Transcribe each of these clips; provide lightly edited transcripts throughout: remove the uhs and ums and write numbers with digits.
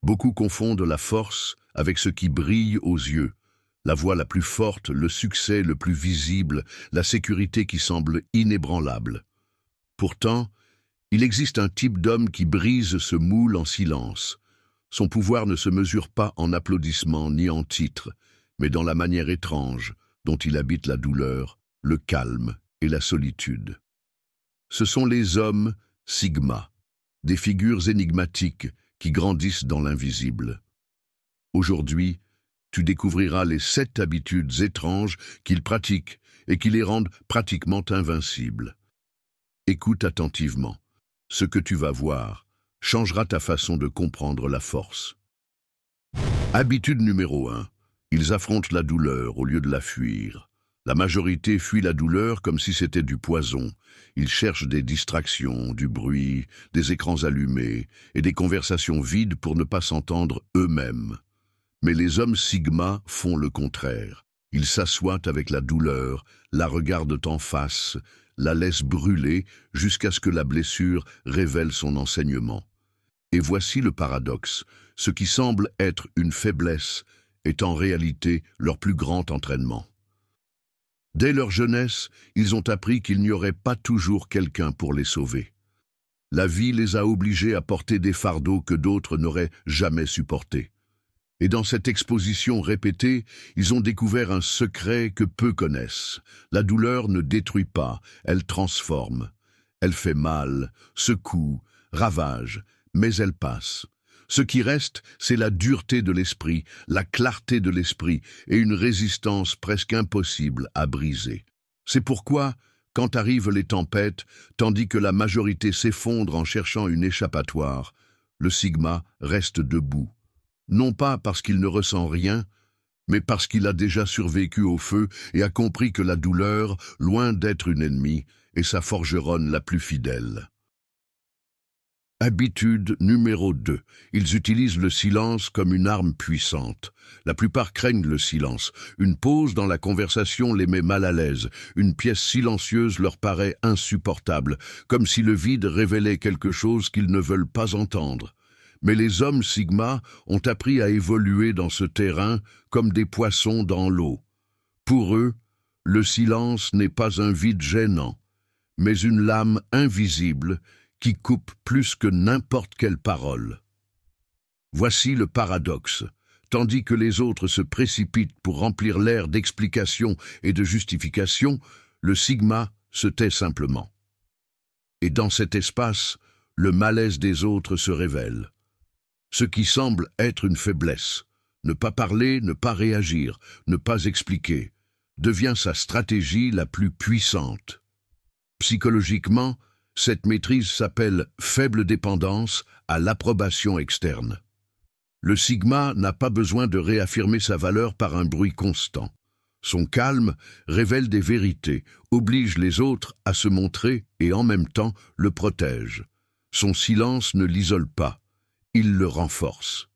Beaucoup confondent la force avec ce qui brille aux yeux, la voix la plus forte, le succès le plus visible, la sécurité qui semble inébranlable. Pourtant, il existe un type d'homme qui brise ce moule en silence. Son pouvoir ne se mesure pas en applaudissements ni en titres, mais dans la manière étrange dont il habite la douleur, le calme et la solitude. Ce sont les hommes Sigma, des figures énigmatiques qui grandissent dans l'invisible. Aujourd'hui, tu découvriras les 7 habitudes étranges qu'ils pratiquent et qui les rendent pratiquement invincibles. Écoute attentivement. Ce que tu vas voir changera ta façon de comprendre la force. Habitude numéro 1. Ils affrontent la douleur au lieu de la fuir. La majorité fuit la douleur comme si c'était du poison. Ils cherchent des distractions, du bruit, des écrans allumés et des conversations vides pour ne pas s'entendre eux-mêmes. Mais les hommes Sigma font le contraire. Ils s'assoient avec la douleur, la regardent en face, la laissent brûler jusqu'à ce que la blessure révèle son enseignement. Et voici le paradoxe. Ce qui semble être une faiblesse est en réalité leur plus grand entraînement. Dès leur jeunesse, ils ont appris qu'il n'y aurait pas toujours quelqu'un pour les sauver. La vie les a obligés à porter des fardeaux que d'autres n'auraient jamais supportés. Et dans cette exposition répétée, ils ont découvert un secret que peu connaissent. La douleur ne détruit pas, elle transforme. Elle fait mal, secoue, ravage, mais elle passe. Ce qui reste, c'est la dureté de l'esprit, la clarté de l'esprit et une résistance presque impossible à briser. C'est pourquoi, quand arrivent les tempêtes, tandis que la majorité s'effondre en cherchant une échappatoire, le Sigma reste debout. Non pas parce qu'il ne ressent rien, mais parce qu'il a déjà survécu au feu et a compris que la douleur, loin d'être une ennemie, est sa forgeronne la plus fidèle. Habitude numéro 2. Ils utilisent le silence comme une arme puissante. La plupart craignent le silence. Une pause dans la conversation les met mal à l'aise. Une pièce silencieuse leur paraît insupportable, comme si le vide révélait quelque chose qu'ils ne veulent pas entendre. Mais les hommes Sigma ont appris à évoluer dans ce terrain comme des poissons dans l'eau. Pour eux, le silence n'est pas un vide gênant, mais une lame invisible qui coupe plus que n'importe quelle parole. Voici le paradoxe. Tandis que les autres se précipitent pour remplir l'air d'explications et de justifications, le Sigma se tait simplement. Et dans cet espace, le malaise des autres se révèle. Ce qui semble être une faiblesse, ne pas parler, ne pas réagir, ne pas expliquer, devient sa stratégie la plus puissante. Psychologiquement, cette maîtrise s'appelle faible dépendance à l'approbation externe. Le Sigma n'a pas besoin de réaffirmer sa valeur par un bruit constant. Son calme révèle des vérités, oblige les autres à se montrer et en même temps le protège. Son silence ne l'isole pas, il le renforce.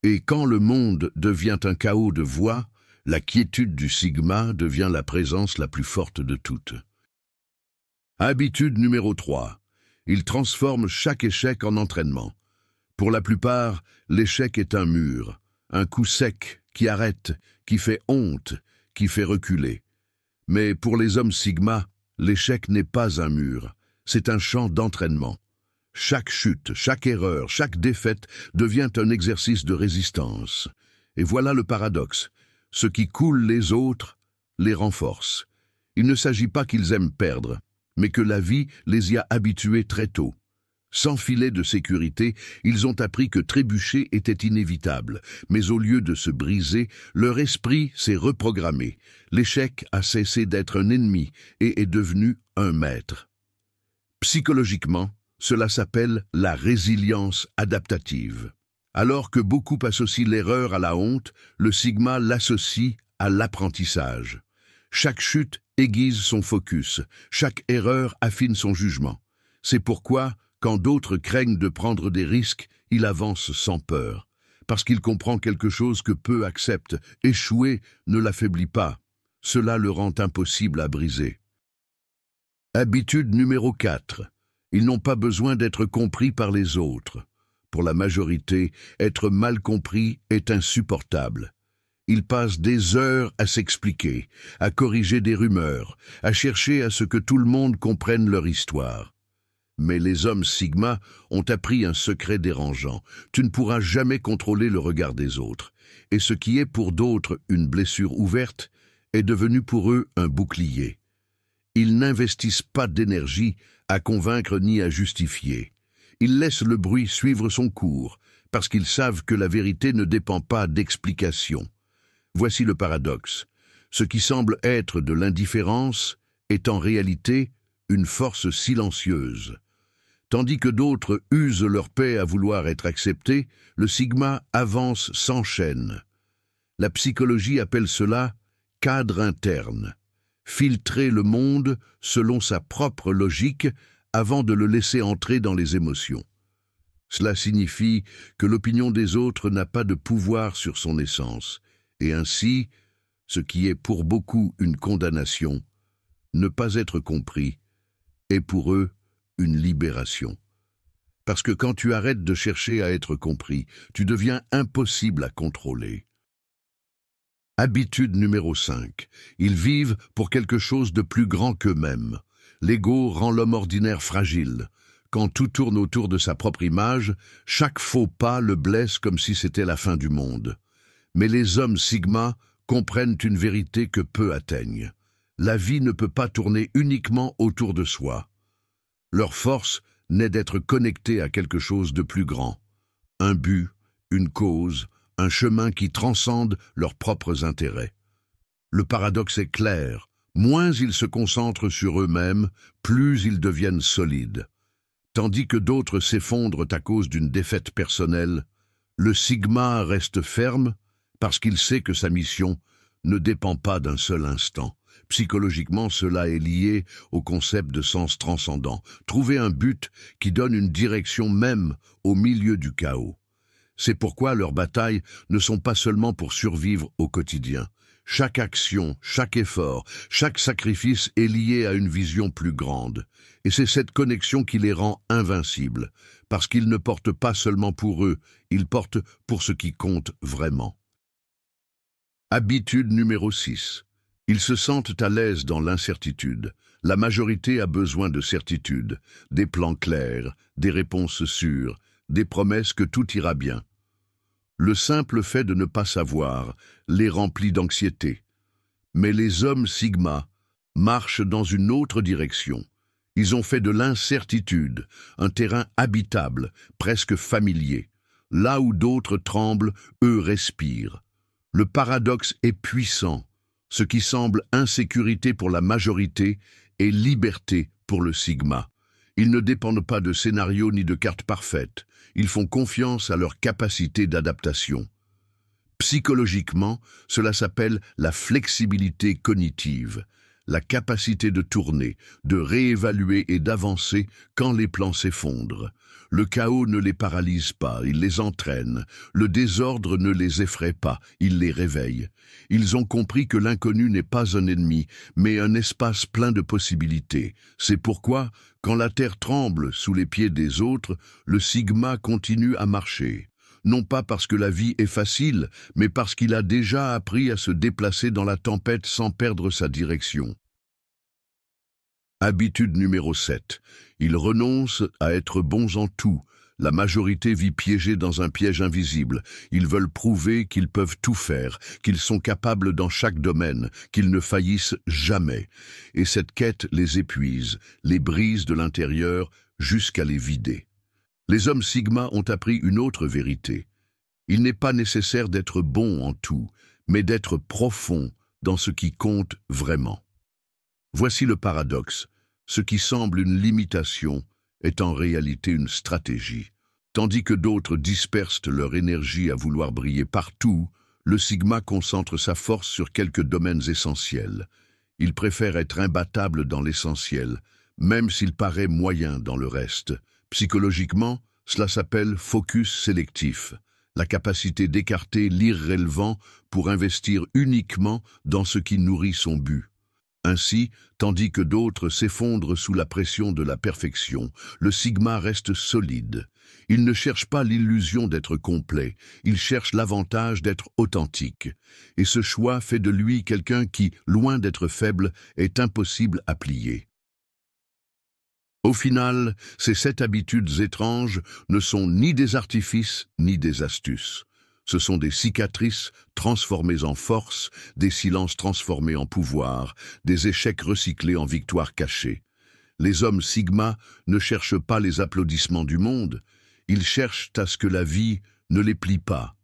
Et quand le monde devient un chaos de voix, la quiétude du Sigma devient la présence la plus forte de toutes. Habitude numéro 3. Il transforme chaque échec en entraînement. Pour la plupart, l'échec est un mur, un coup sec qui arrête, qui fait honte, qui fait reculer. Mais pour les hommes Sigma, l'échec n'est pas un mur, c'est un champ d'entraînement. Chaque chute, chaque erreur, chaque défaite devient un exercice de résistance. Et voilà le paradoxe. Ce qui coule les autres les renforce. Il ne s'agit pas qu'ils aiment perdre, mais que la vie les y a habitués très tôt. Sans filet de sécurité, ils ont appris que trébucher était inévitable, mais au lieu de se briser, leur esprit s'est reprogrammé. L'échec a cessé d'être un ennemi et est devenu un maître. Psychologiquement, cela s'appelle la résilience adaptative. Alors que beaucoup associent l'erreur à la honte, le Sigma l'associe à l'apprentissage. Chaque chute aiguise son focus, chaque erreur affine son jugement. C'est pourquoi, quand d'autres craignent de prendre des risques, il avance sans peur. Parce qu'il comprend quelque chose que peu acceptent, échouer ne l'affaiblit pas. Cela le rend impossible à briser. Habitude numéro 4. Ils n'ont pas besoin d'être compris par les autres. Pour la majorité, être mal compris est insupportable. Ils passent des heures à s'expliquer, à corriger des rumeurs, à chercher à ce que tout le monde comprenne leur histoire. Mais les hommes Sigma ont appris un secret dérangeant. Tu ne pourras jamais contrôler le regard des autres. Et ce qui est pour d'autres une blessure ouverte est devenu pour eux un bouclier. Ils n'investissent pas d'énergie à convaincre ni à justifier. Ils laissent le bruit suivre son cours, parce qu'ils savent que la vérité ne dépend pas d'explications. Voici le paradoxe. Ce qui semble être de l'indifférence est en réalité une force silencieuse. Tandis que d'autres usent leur paix à vouloir être acceptés, le Sigma avance sans chaîne. La psychologie appelle cela « cadre interne ». Filtrer le monde selon sa propre logique avant de le laisser entrer dans les émotions. Cela signifie que l'opinion des autres n'a pas de pouvoir sur son essence, et ainsi, ce qui est pour beaucoup une condamnation, ne pas être compris, est pour eux une libération. Parce que quand tu arrêtes de chercher à être compris, tu deviens impossible à contrôler. Habitude numéro 5. Ils vivent pour quelque chose de plus grand qu'eux-mêmes. L'ego rend l'homme ordinaire fragile. Quand tout tourne autour de sa propre image, chaque faux pas le blesse comme si c'était la fin du monde. Mais les hommes Sigma comprennent une vérité que peu atteignent. La vie ne peut pas tourner uniquement autour de soi. Leur force naît d'être connectés à quelque chose de plus grand. Un but, une cause, un chemin qui transcende leurs propres intérêts. Le paradoxe est clair. Moins ils se concentrent sur eux-mêmes, plus ils deviennent solides. Tandis que d'autres s'effondrent à cause d'une défaite personnelle, le Sigma reste ferme parce qu'il sait que sa mission ne dépend pas d'un seul instant. Psychologiquement, cela est lié au concept de sens transcendant. Trouver un but qui donne une direction même au milieu du chaos. C'est pourquoi leurs batailles ne sont pas seulement pour survivre au quotidien. Chaque action, chaque effort, chaque sacrifice est lié à une vision plus grande. Et c'est cette connexion qui les rend invincibles, parce qu'ils ne portent pas seulement pour eux, ils portent pour ce qui compte vraiment. Habitude numéro 6. Ils se sentent à l'aise dans l'incertitude. La majorité a besoin de certitude, des plans clairs, des réponses sûres, des promesses que tout ira bien. Le simple fait de ne pas savoir les remplit d'anxiété. Mais les hommes Sigma marchent dans une autre direction. Ils ont fait de l'incertitude un terrain habitable, presque familier. Là où d'autres tremblent, eux respirent. Le paradoxe est puissant. Ce qui semble insécurité pour la majorité est liberté pour le Sigma. Ils ne dépendent pas de scénarios ni de cartes parfaites. Ils font confiance à leur capacité d'adaptation. Psychologiquement, cela s'appelle la flexibilité cognitive, la capacité de tourner, de réévaluer et d'avancer quand les plans s'effondrent. Le chaos ne les paralyse pas, il les entraîne. Le désordre ne les effraie pas, il les réveille. Ils ont compris que l'inconnu n'est pas un ennemi, mais un espace plein de possibilités. C'est pourquoi, quand la terre tremble sous les pieds des autres, le Sigma continue à marcher. Non pas parce que la vie est facile, mais parce qu'il a déjà appris à se déplacer dans la tempête sans perdre sa direction. Habitude numéro 7. Ils renoncent à être bons en tout. La majorité vit piégée dans un piège invisible. Ils veulent prouver qu'ils peuvent tout faire, qu'ils sont capables dans chaque domaine, qu'ils ne faillissent jamais. Et cette quête les épuise, les brise de l'intérieur jusqu'à les vider. Les hommes Sigma ont appris une autre vérité. Il n'est pas nécessaire d'être bon en tout, mais d'être profond dans ce qui compte vraiment. Voici le paradoxe. Ce qui semble une limitation est en réalité une stratégie. Tandis que d'autres dispersent leur énergie à vouloir briller partout, le Sigma concentre sa force sur quelques domaines essentiels. Il préfère être imbattable dans l'essentiel, même s'il paraît moyen dans le reste. Psychologiquement, cela s'appelle focus sélectif, la capacité d'écarter l'irrélevant pour investir uniquement dans ce qui nourrit son but. Ainsi, tandis que d'autres s'effondrent sous la pression de la perfection, le Sigma reste solide. Il ne cherche pas l'illusion d'être complet, il cherche l'avantage d'être authentique. Et ce choix fait de lui quelqu'un qui, loin d'être faible, est impossible à plier. Au final, ces 7 habitudes étranges ne sont ni des artifices ni des astuces. Ce sont des cicatrices transformées en force, des silences transformés en pouvoir, des échecs recyclés en victoires cachées. Les hommes Sigma ne cherchent pas les applaudissements du monde, ils cherchent à ce que la vie ne les plie pas.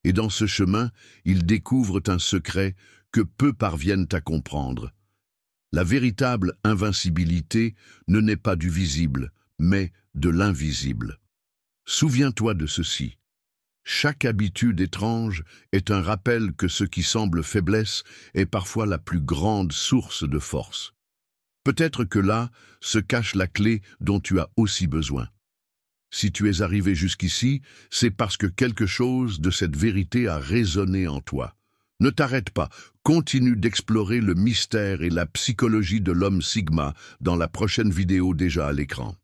Et dans ce chemin, ils découvrent un secret que peu parviennent à comprendre. La véritable invincibilité ne naît pas du visible, mais de l'invisible. Souviens-toi de ceci. Chaque habitude étrange est un rappel que ce qui semble faiblesse est parfois la plus grande source de force. Peut-être que là se cache la clé dont tu as aussi besoin. Si tu es arrivé jusqu'ici, c'est parce que quelque chose de cette vérité a résonné en toi. Ne t'arrête pas, continue d'explorer le mystère et la psychologie de l'homme Sigma dans la prochaine vidéo déjà à l'écran.